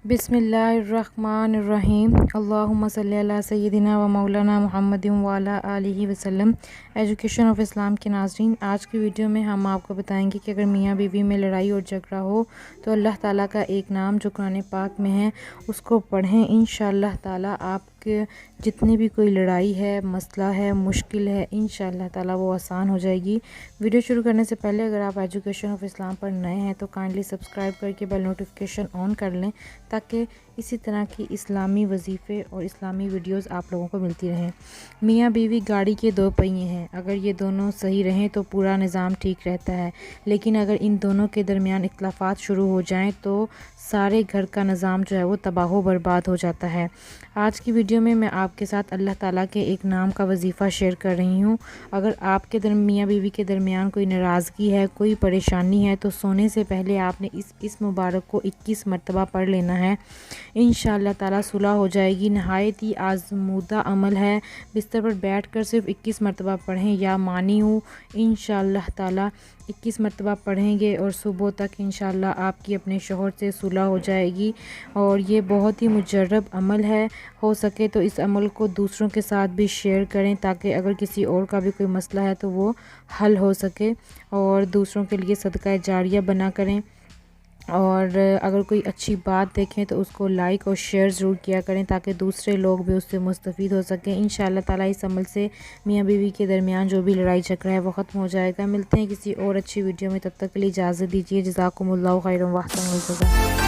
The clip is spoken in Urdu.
بسم اللہ الرحمن الرحیم اللہم صلی علی سیدنا و مولانا محمد و علی آلہ وسلم۔ ایجوکیشن آف اسلام کے ناظرین، آج کی ویڈیو میں ہم آپ کو بتائیں گے کہ اگر میاں بیوی میں لڑائی اور جھگڑا ہو تو اللہ تعالیٰ کا ایک نام جو قرآن پاک میں ہے اس کو پڑھیں۔ انشاءاللہ تعالیٰ آپ کے جتنی بھی کوئی لڑائی ہے، مسئلہ ہے، مشکل ہے، انشاءاللہ تعالیٰ وہ آسان ہو جائے گی۔ ویڈیو شروع کرنے سے پہلے اگر آپ ایجوکیشن آف اسلام پر نئے ہیں تو کائنڈلی سبسکرائب کر کے بیل نوٹیفیکیشن آن کر لیں تاکہ اسی طرح کی اسلامی وظیفے اور اسلامی ویڈیوز آپ لوگوں کو ملتی رہیں۔ میاں بیوی گاڑی کے دو پہیے ہیں، اگر یہ دونوں صحیح رہیں تو پورا نظام ٹھیک رہتا ہے، لیکن اگر ان دونوں کے درمیان اختلافات شروع ہو جائیں تو سارے گھر کا نظام جو ہے وہ تباہ و برباد ہو جاتا ہے۔ آج کی ویڈیو میں آپ کے ساتھ اللہ تعالیٰ کے ایک نام کا وظیفہ شیئر کر رہی ہوں۔ اگر آپ کے میاں بیوی کے درمیان کوئی ناراضگی ہے، کوئی پریشانی ہے تو سونے سے پہلے آپ نے اس مبارک کو 21 مرتبہ پڑھ لینا ہے۔ انشاءاللہ تعالیٰ صلح ہو جائے گی۔ نہایت ہی آزمودہ عمل ہے، بستر پر بیٹھ کر صرف 21 مرتبہ پڑھیں یا مانی ہوں، انشاءاللہ تعالیٰ 21 مرتبہ پڑھیں گے اور صبح تک انشاءاللہ آپ کی اپنے شوہر سے صلح ہو جائے گی۔ اور یہ بہت ہی مجرب عمل ہے، ہو سکے تو اس عمل کو دوسروں کے ساتھ بھی شیئر کریں تاکہ اگر کسی اور کا بھی کوئی مسئلہ ہے تو وہ حل ہو سکے، اور دوسروں کے لیے صدقہ جاریہ بنا کریں۔ اور اگر کوئی اچھی بات دیکھیں تو اس کو لائک اور شیئر ضرور کیا کریں تاکہ دوسرے لوگ بھی اس سے مستفید ہو سکیں۔ انشاءاللہ تعالیٰ اس عمل سے میاں بیوی کے درمیان جو بھی لڑائی جھگڑا ہے وہ ختم ہو جائے گا۔ ملتے ہیں کسی اور اچھی ویڈیو میں، تب تک کے لیے اجازت دیجیے۔ جزاکم اللہ خیرا و احسن الجزا۔